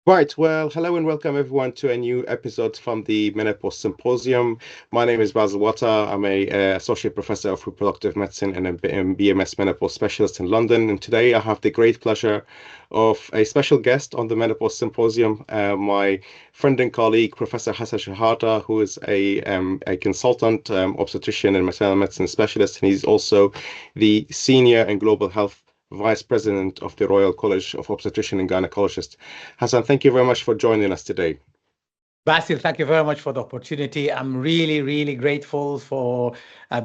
Right, well, hello and welcome everyone to a new episode from the Menopause Symposium. My name is Prof Wattar. I'm a Associate Professor of Reproductive Medicine and a BMS Menopause Specialist in London. And today I have the great pleasure of a special guest on the Menopause Symposium, my friend and colleague, Professor Hassan Shehata, who is a consultant, obstetrician and maternal medicine specialist. And he's also the Senior and Global Health Vice President of the Royal College of Obstetricians and Gynaecologists. Hassan, thank you very much for joining us today. Basil, thank you very much for the opportunity. I'm really, really grateful for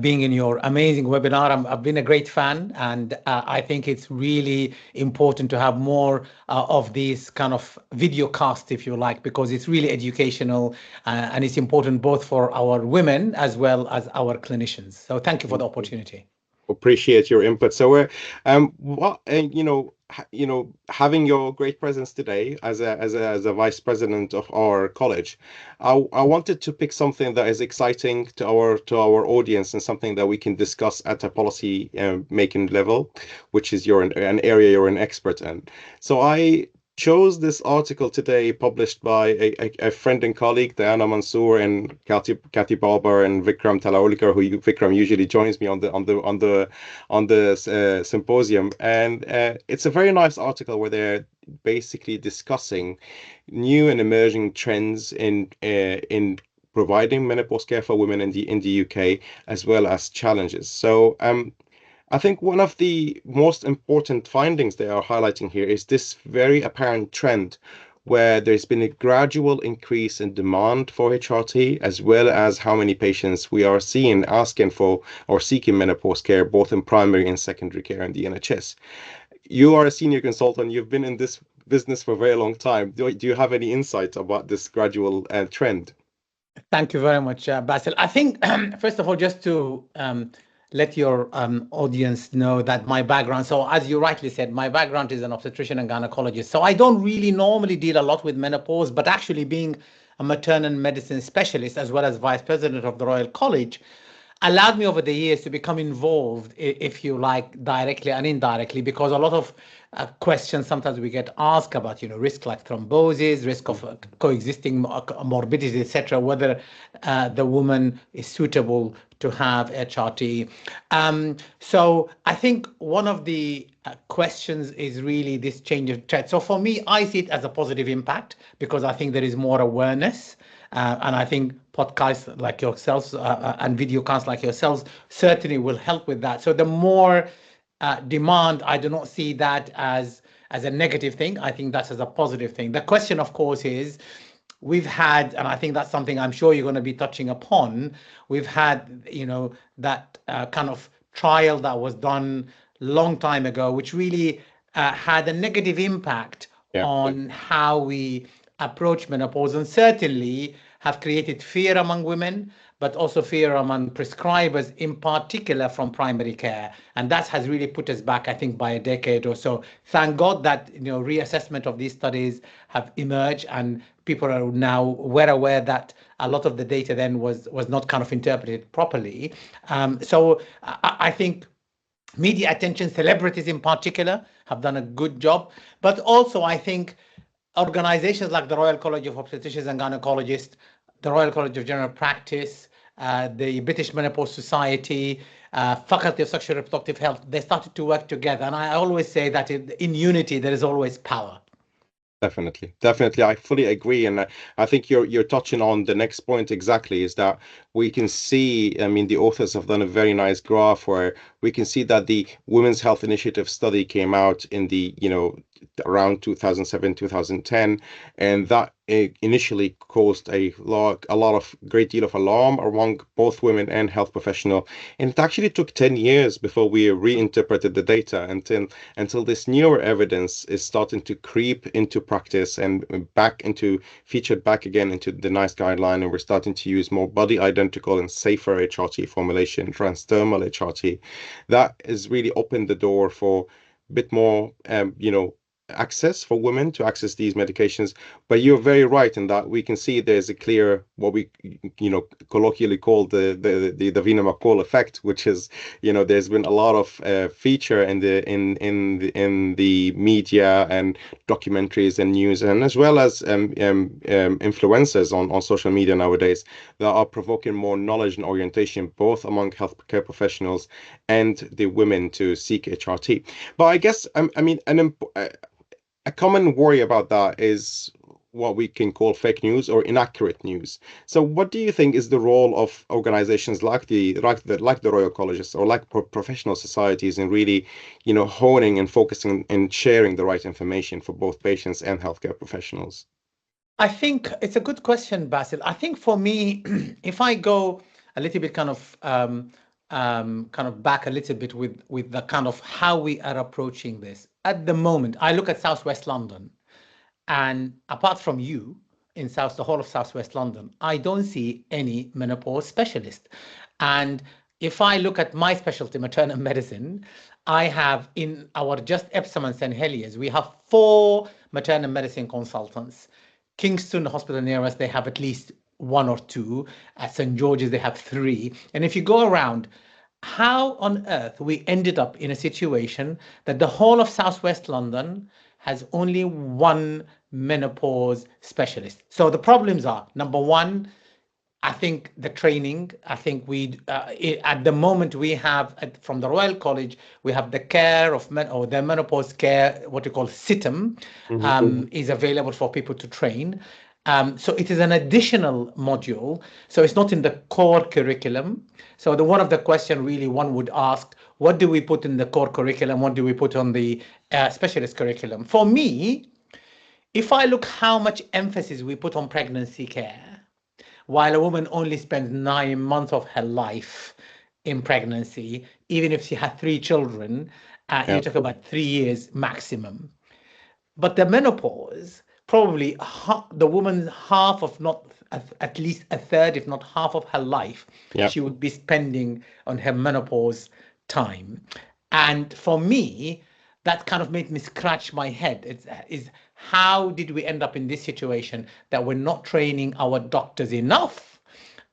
being in your amazing webinar. I've been a great fan, and I think it's really important to have more of these kind of video cast, if you like, because it's really educational and it's important both for our women as well as our clinicians. So thank you for the opportunity. Appreciate your input. So we're what having your great presence today as a vice president of our college, I wanted to pick something that is exciting to our audience and something that we can discuss at a policy making level, which is an area you're an expert in. So I chose this article today published by a friend and colleague, Diana Mansour and Kathy Barber and Vikram Talaolikar, Vikram usually joins me on the symposium, and it's a very nice article where they're basically discussing new and emerging trends in providing menopause care for women in the UK, as well as challenges. So I think one of the most important findings they are highlighting here is this very apparent trend where there's been a gradual increase in demand for HRT, as well as how many patients we are seeing asking for or seeking menopause care, both in primary and secondary care in the NHS. You are a senior consultant, you've been in this business for a very long time. Do you have any insight about this gradual trend? Thank you very much, Basil. I think, first of all, just to let your audience know that my background, so as you rightly said, my background is an obstetrician and gynecologist. So I don't really normally deal a lot with menopause, but actually being a maternal medicine specialist as well as vice president of the Royal College allowed me over the years to become involved, if you like, directly and indirectly, because a lot of questions sometimes we get asked about, risk like thrombosis, risk of coexisting morbidity, etc., whether the woman is suitable to have HRT. So I think one of the questions is really this change of trend. So for me, I see it as a positive impact because I think there is more awareness. And I think podcasts like yourselves and videocasts like yourselves certainly will help with that. So the more demand, I do not see that as a negative thing. I think that's as a positive thing. The question, of course, is we've had, and I think that's something I'm sure you're going to be touching upon. We've had, that kind of trial that was done long time ago, which really had a negative impact Yeah. on how we approach menopause, and certainly have created fear among women, but also fear among prescribers, in particular from primary care. And that has really put us back, I think, by a decade or so. Thank God that reassessment of these studies have emerged, and people are now well aware that a lot of the data then was not kind of interpreted properly. So I think media attention, celebrities in particular, have done a good job. But also, I think organizations like the Royal College of Obstetricians and Gynecologists, the Royal College of General Practice, the British Menopause Society, Faculty of Sexual Reproductive Health, they started to work together. And I always say that in unity, there is always power. Definitely, definitely. I fully agree, and I think you're touching on the next point exactly. Is that we can see. I mean, the authors have done a very nice graph where we can see that the Women's Health Initiative study came out in the around 2007, 2010, and that initially caused a lot of great deal of alarm among both women and health professional. And it actually took 10 years before we reinterpreted the data until this newer evidence is starting to creep into practice and featured back again into the NICE guideline, and we're starting to use more body identical and safer HRT formulation, transdermal HRT. That has really opened the door for a bit more, access for women to access these medications. But you're very right in that we can see there's a clear, what we, colloquially call the Vina McCall effect, which is, there's been a lot of feature in the media and documentaries and news, and as well as influencers on social media nowadays, that are provoking more knowledge and orientation both among healthcare professionals and the women to seek HRT. But I guess, I mean, a common worry about that is what we can call fake news or inaccurate news. So, what do you think is the role of organizations like the Royal Colleges or like professional societies in really, honing and focusing and sharing the right information for both patients and healthcare professionals? I think it's a good question, Basil. I think for me, if I go a little bit kind of back a little bit with the kind of how we are approaching this at the moment, I look at Southwest London, and apart from you in the whole of Southwest London, I don't see any menopause specialist. And if I look at my specialty, maternal medicine, I have in our just Epsom and St. Heliers, we have 4 maternal medicine consultants. Kingston Hospital near us, they have at least 1 or 2. At St. George's, they have 3. And if you go around, how on earth we ended up in a situation that the whole of Southwest London has only one menopause specialist? So the problems are, number one, I think the training. I think at the moment we have from the Royal College, we have the care of men or the menopause care, what we call SITM, Hmm. is available for people to train. So it is an additional module. So it's not in the core curriculum. So one of the question really one would ask, what do we put in the core curriculum? What do we put on the specialist curriculum? For me, if I look how much emphasis we put on pregnancy care, while a woman only spends 9 months of her life in pregnancy, even if she had 3 children, you Yeah. talk about 3 years maximum. But the menopause, probably the woman's half of not at least a third, if not half of her life, Yeah. she would be spending on her menopause time. And for me, that kind of made me scratch my head. Is how did we end up in this situation that we're not training our doctors enough,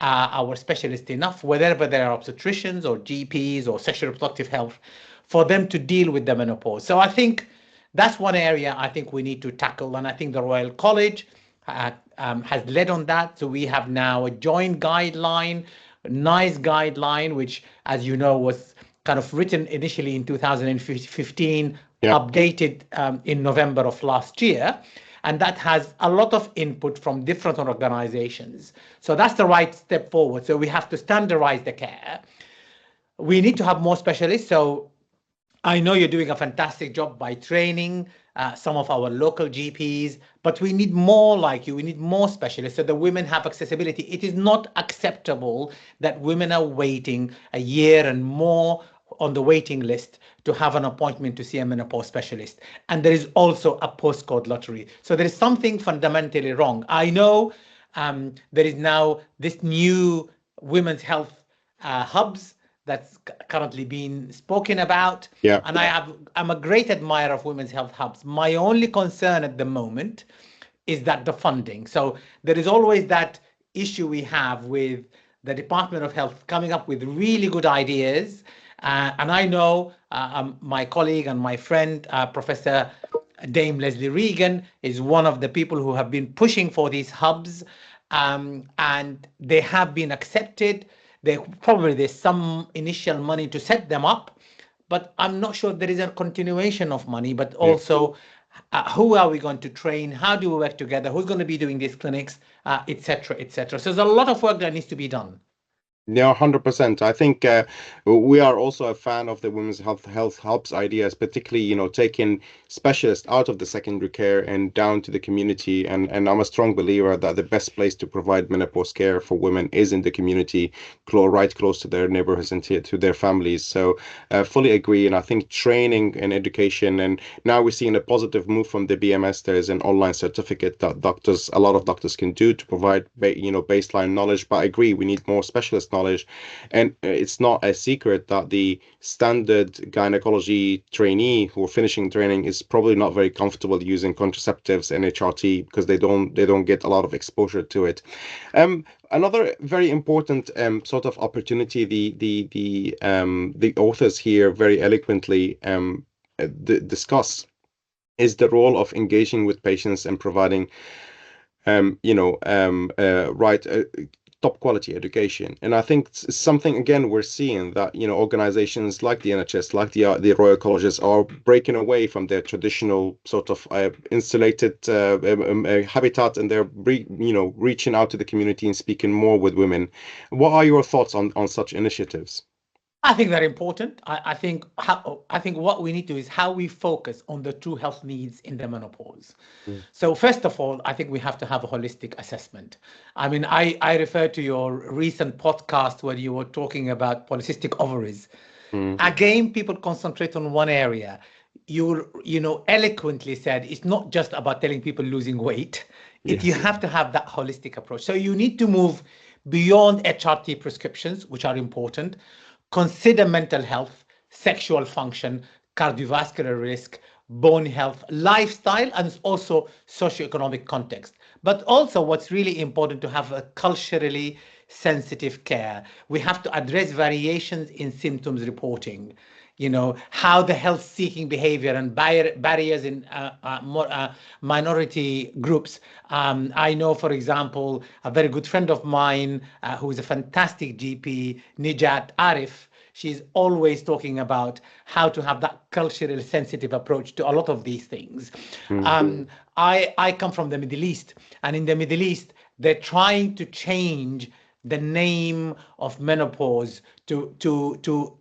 our specialists enough, whether they are obstetricians or GPs or sexual reproductive health, for them to deal with the menopause. So I think that's one area I think we need to tackle, and I think the Royal College has led on that. So we have now a joint guideline, a nice guideline, which, as you know, was kind of written initially in 2015, Yeah. updated in November of last year. And that has a lot of input from different organizations. So that's the right step forward. So we have to standardize the care. We need to have more specialists. So I know you're doing a fantastic job by training some of our local GPs, but we need more like you. We need more specialists so the women have accessibility. It is not acceptable that women are waiting a year and more on the waiting list to have an appointment to see a menopause specialist. And there is also a postcode lottery. So there is something fundamentally wrong. I know there is now this new women's health hubs that's currently being spoken about. Yeah. And I'm a great admirer of women's health hubs. My only concern at the moment is that the funding. So there is always that issue we have with the Department of Health coming up with really good ideas. And I know my colleague and my friend, Professor Dame Leslie Regan, is one of the people who have been pushing for these hubs, and they have been accepted. There's some initial money to set them up, but I'm not sure there is a continuation of money. But Yeah. also, who are we going to train? How do we work together? Who's going to be doing these clinics, etc., etc. So there's a lot of work that needs to be done. Yeah, 100%. I think we are also a fan of the women's health helps ideas, particularly, taking specialists out of the secondary care and down to the community. And I'm a strong believer that the best place to provide menopause care for women is in the community, right close to their neighborhoods and to their families. So fully agree. And I think training and education, and now we're seeing a positive move from the BMS. There is an online certificate that a lot of doctors can do to provide, baseline knowledge. But I agree, we need more specialist knowledge. And it's not a secret that the standard gynecology trainee who are finishing training is probably not very comfortable using contraceptives and HRT because they don't get a lot of exposure to it. Another very important sort of opportunity the authors here very eloquently discuss is the role of engaging with patients and providing right top quality education. And I think something again we're seeing that organizations like the NHS, like the Royal Colleges, are breaking away from their traditional sort of insulated habitat, and they're reaching out to the community and speaking more with women. What are your thoughts on such initiatives? I think they're important. I think what we need to is how we focus on the true health needs in the menopause. Mm, So first of all, I think we have to have a holistic assessment. I mean, I refer to your recent podcast where you were talking about polycystic ovaries. mm, Again, people concentrate on one area. Eloquently said it's not just about telling people losing weight. You yes. have to have that holistic approach. So you need to move beyond HRT prescriptions, which are important. Consider mental health, sexual function, cardiovascular risk, bone health, lifestyle, and also socioeconomic context. But also, what's really important to have a culturally sensitive care. We have to address variations in symptoms reporting. How the health seeking behavior and barriers in minority groups. I know, for example, a very good friend of mine who is a fantastic GP, Nijat Arif. She's always talking about how to have that culturally sensitive approach to a lot of these things. Mm, I come from the Middle East, and in the Middle East, they're trying to change the name of menopause to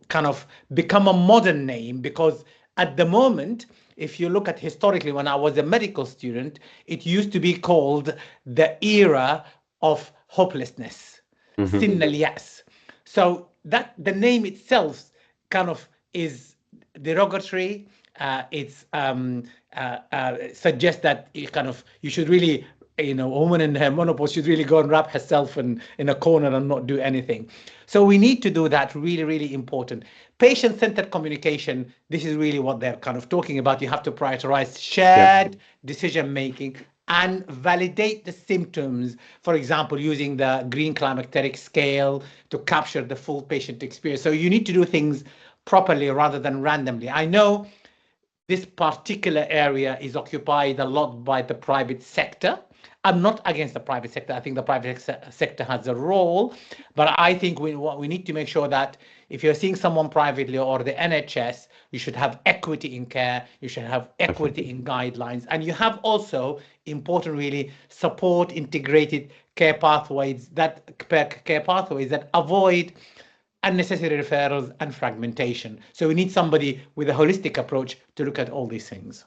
kind of become a modern name, because at the moment, if you look at historically, when I was a medical student, it used to be called the era of hopelessness, mhm, sin al-yas. So that the name itself kind of is derogatory. It's suggests that you should really, a woman in her menopause should really go and wrap herself in a corner and not do anything. So we need to do that. Really, really important. Patient-centered communication. This is really what they're kind of talking about. You have to prioritize yeah. shared decision making and validate the symptoms. For example, using the green climacteric scale to capture the full patient experience. So you need to do things properly rather than randomly. I know this particular area is occupied a lot by the private sector. I'm not against the private sector. I think the private sector has a role, but I think what we need to make sure that if you're seeing someone privately or the NHS, you should have equity in care, you should have equity in guidelines, and you have also important, really, support integrated care pathways that avoid unnecessary referrals and fragmentation. So we need somebody with a holistic approach to look at all these things.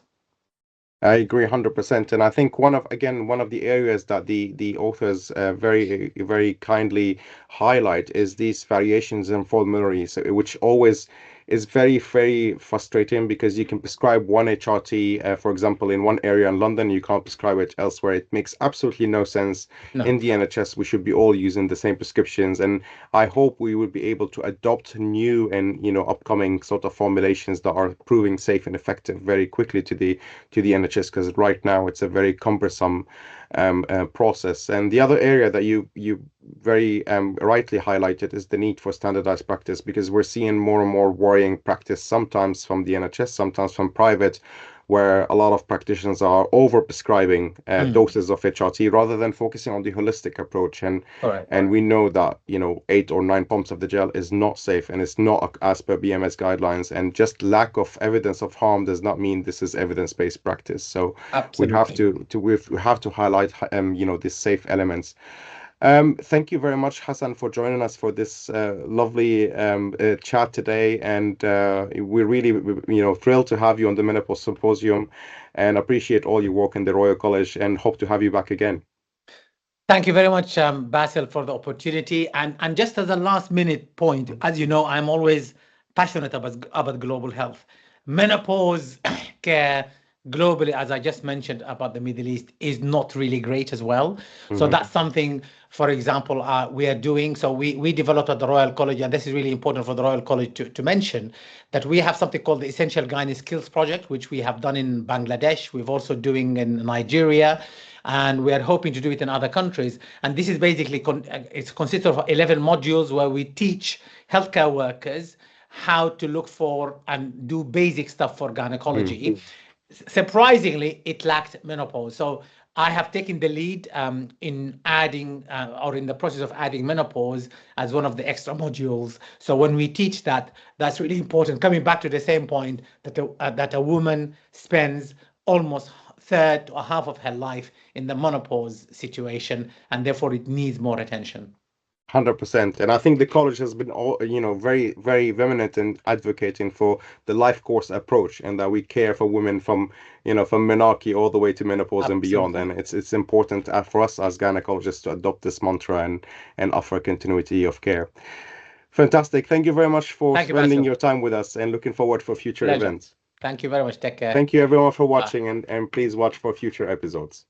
I agree 100%. And I think one of the areas that the authors very kindly highlight is these variations in formularies, which always is very, very frustrating because you can prescribe one HRT, for example, in one area in London, you can't prescribe it elsewhere. It makes absolutely no sense. No, In the NHS, we should be all using the same prescriptions. And I hope we will be able to adopt new and, upcoming sort of formulations that are proving safe and effective very quickly to the NHS, because right now it's a very cumbersome process. And the other area that you very rightly highlighted is the need for standardized practice, because we're seeing more and more worrying practice, sometimes from the NHS, sometimes from private, where a lot of practitioners are over prescribing mm, doses of HRT rather than focusing on the holistic approach. And correct. and we know that 8 or 9 pumps of the gel is not safe and it's not as per BMS guidelines. And just lack of evidence of harm does not mean this is evidence-based practice. So we have Absolutely. we have to highlight these safe elements. Thank you very much, Hassan, for joining us for this lovely chat today, and we're really, thrilled to have you on the Menopause Symposium, and appreciate all your work in the Royal College, and hope to have you back again. Thank you very much, Basil, for the opportunity. And just as a last minute point, as you know, I'm always passionate about global health. Menopause care globally, as I just mentioned about the Middle East, is not really great as well. So Hmm. that's something for example, we are doing. So we developed at the Royal College, and this is really important for the Royal College to mention that we have something called the Essential Gynae Skills Project, which we have done in Bangladesh. We've also doing in Nigeria, and we are hoping to do it in other countries. And this is basically it consists of 11 modules where we teach healthcare workers how to look for and do basic stuff for Mm. gynecology. Surprisingly, it lacked menopause. So I have taken the lead in adding or in the process of adding menopause as one of the extra modules. So when we teach that, that's really important. Coming back to the same point that a woman spends almost third or half of her life in the menopause situation, and therefore it needs more attention. 100%. And I think the college has been all, very, very vehement in advocating for the life course approach and that we care for women from, from menarche all the way to menopause and beyond. Absolutely. And it's important for us as gynecologists to adopt this mantra and offer continuity of care. Fantastic. Thank you very much for Thank you, spending Basil. your time with us and looking forward for future Pleasure. events. Thank you very much. Take care. Thank you everyone for Bye. watching and please watch for future episodes.